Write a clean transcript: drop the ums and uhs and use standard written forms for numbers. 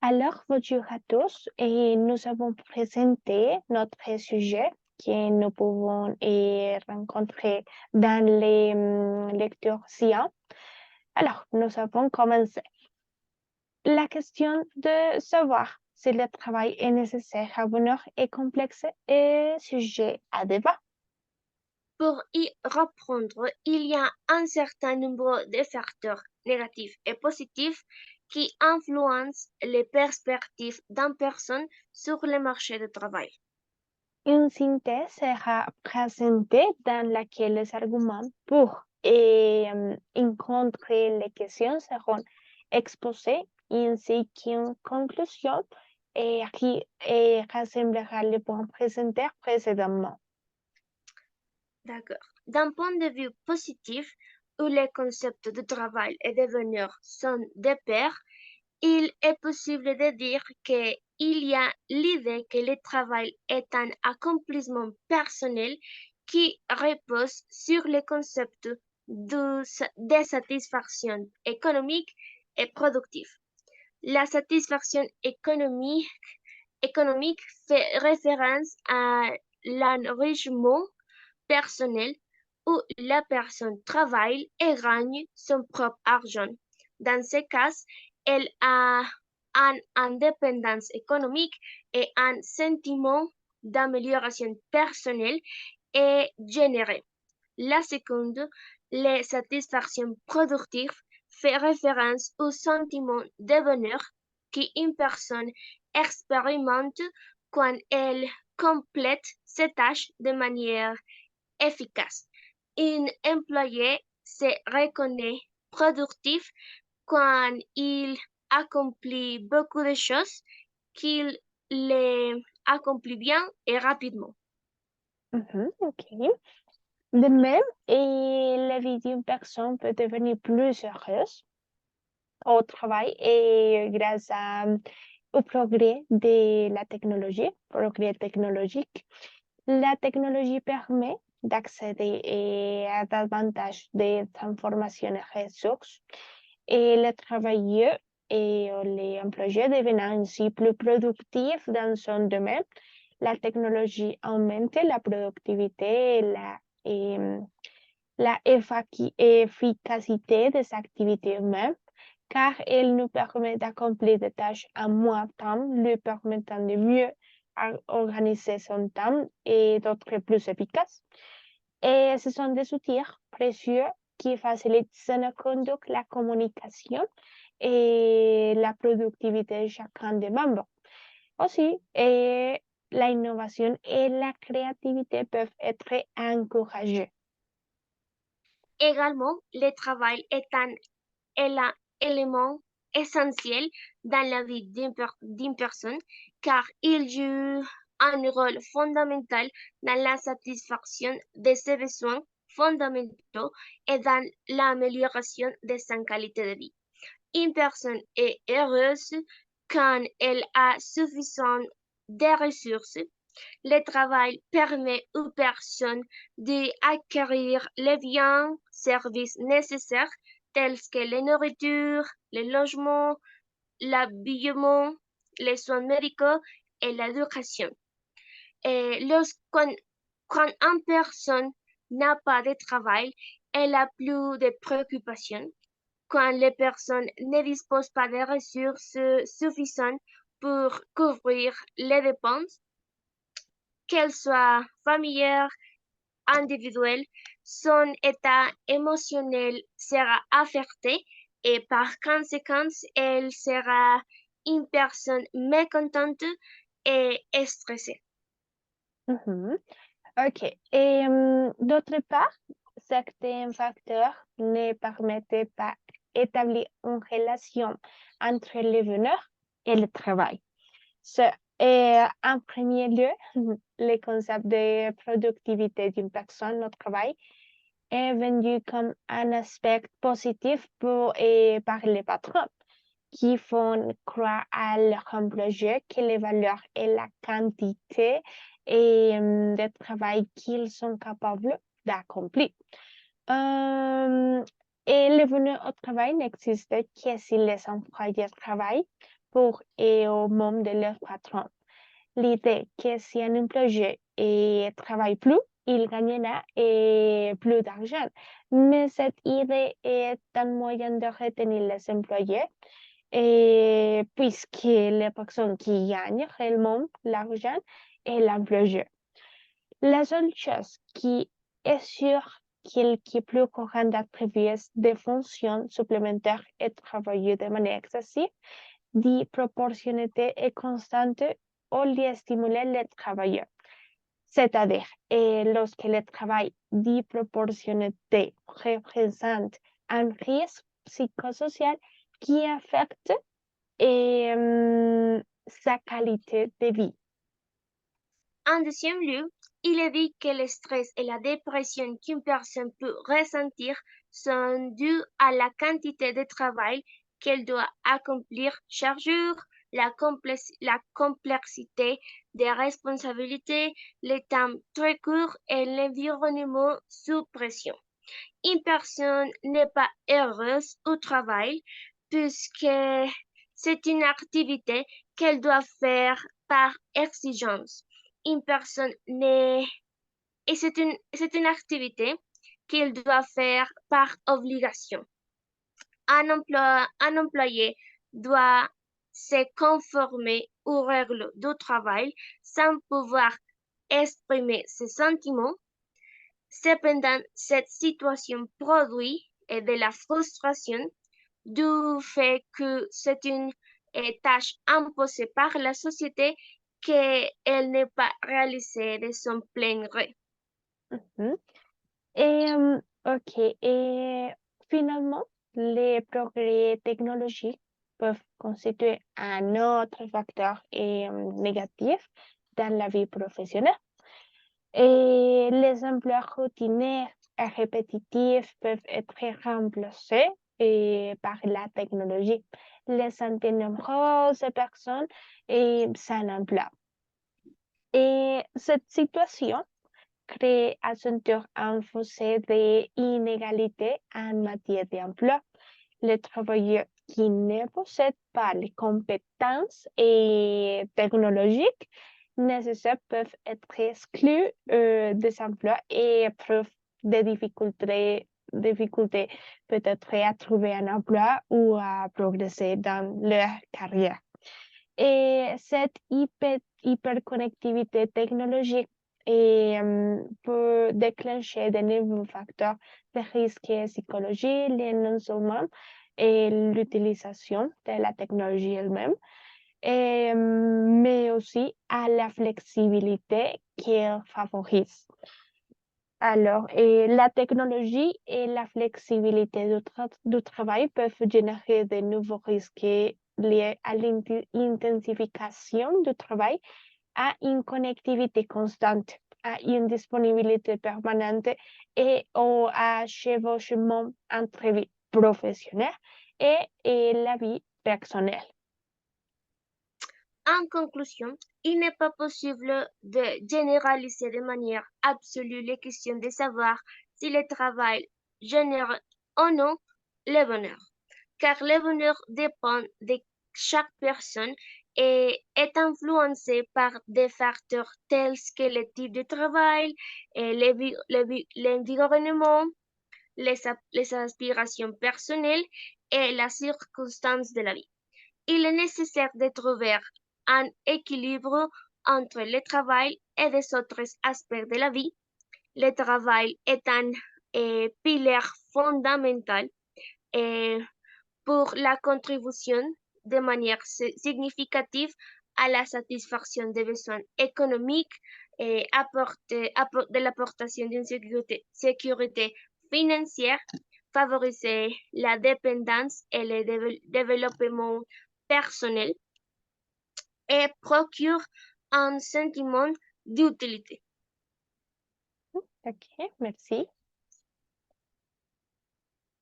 Alors, bonjour à tous, et nous avons présenté notre sujet que nous pouvons rencontrer dans les lectures SIA. Alors, nous avons commencé. La question de savoir si le travail est nécessaire à bonheur est complexe et sujet à débat. Pour y reprendre, il y a un certain nombre de facteurs négatifs et positifs qui influencent les perspectives d'une personne sur le marché du travail. Une synthèse sera présentée dans laquelle les arguments pour et contre les questions seront exposés ainsi qu'une conclusion qui rassemblera les points présentés précédemment. D'accord. D'un point de vue positif, où les concepts de travail et de bonheur sont de pair, il est possible de dire qu'il y a l'idée que le travail est un accomplissement personnel qui repose sur le concept de satisfaction économique et productive. La satisfaction économique fait référence à l'enrichissement personnel où la personne travaille et gagne son propre argent. Dans ce cas, elle a une indépendance économique et un sentiment d'amélioration personnelle est généré. La seconde, les satisfactions productives, fait référence au sentiment de bonheur qu'une personne expérimente quand elle complète ses tâches de manière efficace. Un employé se reconnaît productif quand il accomplit beaucoup de choses, qu'il les accomplit bien et rapidement. Ok. De même, la vie d'une personne peut devenir plus heureuse au travail et grâce au progrès de la technologie, progrès technologique. La technologie permet d'accéder à davantage d'informations et ressources et les travailleurs et les employés deviennent ainsi plus productifs dans son domaine. La technologie augmente la productivité et la efficacité des activités humaines car elle nous permet d'accomplir des tâches en moins de temps, lui permettant de mieux organiser son temps et d'être plus efficace. Et ce sont des outils précieux qui facilitent sans aucun doute la communication et la productivité de chacun des membres. Aussi, l'innovation et la créativité peuvent être encouragées. Également, le travail est un élément essentiel dans la vie d'une personne car il joue un rôle fondamental dans la satisfaction de ses besoins fondamentaux et dans l'amélioration de sa qualité de vie. Une personne est heureuse quand elle a suffisamment de ressources. Le travail permet aux personnes d'acquérir les biens, services nécessaires tels que la nourriture, le logement, l'habillement, les soins médicaux et l'éducation. Et quand une personne n'a pas de travail, elle a plus de préoccupations. Quand les personnes ne disposent pas de ressources suffisantes pour couvrir les dépenses, qu'elles soient familières, individuelles, son état émotionnel sera affecté et par conséquent, elle sera une personne mécontente et stressée. Mhm. OK. D'autre part, certains facteurs ne permettent pas d'établir une relation entre le bonheur et le travail. Ce est en premier lieu le concept de productivité d'une personne au travail est vendu comme un aspect positif par les patrons qui font croire à leur employé que les valeurs et la quantité de travail qu'ils sont capables d'accomplir. Euh, et le bonheur au travail n'existe que si les employés travaillent pour et aux membres de leur patron. L'idée que si un employé ne travaille plus, il gagnera plus d'argent. Mais cette idée est un moyen de retenir les employés puisque les personnes qui gagnent réellement l'argent est l'employé. La seule chose qui est sûre qu'il est plus courant d'attribuer des fonctions supplémentaires et travailler de manière excessive, de proportionnalité et constante au lieu de stimuler les travailleurs. C'est-à-dire, lorsque le travail de proportionnalité représente un risque psychosocial qui affecte sa qualité de vie. En deuxième lieu, il est dit que le stress et la dépression qu'une personne peut ressentir sont dus à la quantité de travail qu'elle doit accomplir chaque jour, la complexité des responsabilités, le temps très court et l'environnement sous pression. Une personne n'est pas heureuse au travail puisque c'est une activité qu'elle doit faire par exigence. Une personne n'est et c'est une activité qu'il doit faire par obligation. Un employé doit se conformer aux règles du travail sans pouvoir exprimer ses sentiments. Cependant, cette situation produit de la frustration du fait que c'est une tâche imposée par la société qu'elle n'est pas réalisée de son plein gré. Mhm. OK. Et finalement, les progrès technologiques peuvent constituer un autre facteur négatif dans la vie professionnelle. Et les emplois routiniers et répétitifs peuvent être remplacés par la technologie, laissant de nombreuses personnes sans emploi. Et cette situation crée à son tour un fossé d'inégalité en matière d'emploi. Les travailleurs qui ne possèdent pas les compétences technologiques nécessaires peuvent être exclus des emplois et éprouvent des difficultés peut-être à trouver un emploi ou à progresser dans leur carrière. Et cette hyperconnectivité technologique peut déclencher de nouveaux facteurs de risque psychologique liés non seulement à l'utilisation de la technologie elle-même, mais aussi à la flexibilité qu'elle favorise. Alors, la technologie et la flexibilité du travail peuvent générer de nouveaux risques liés à l'intensification du travail, à une connectivité constante, à une disponibilité permanente et au chevauchement entre vie professionnelle et la vie personnelle. En conclusion, il n'est pas possible de généraliser de manière absolue les questions de savoir si le travail génère ou non le bonheur, car le bonheur dépend de chaque personne et est influencé par des facteurs tels que le type de travail, l'environnement, les aspirations personnelles et las circonstances de la vie. Il est nécessaire de trouver un équilibre entre le travail et les autres aspects de la vie. Le travail est un pilier fondamental pour la contribution de manière significative à la satisfaction des besoins économiques et de l'apportation d'une sécurité financière, favoriser la dépendance et le développement personnel et procure un sentiment d'utilité. OK, merci.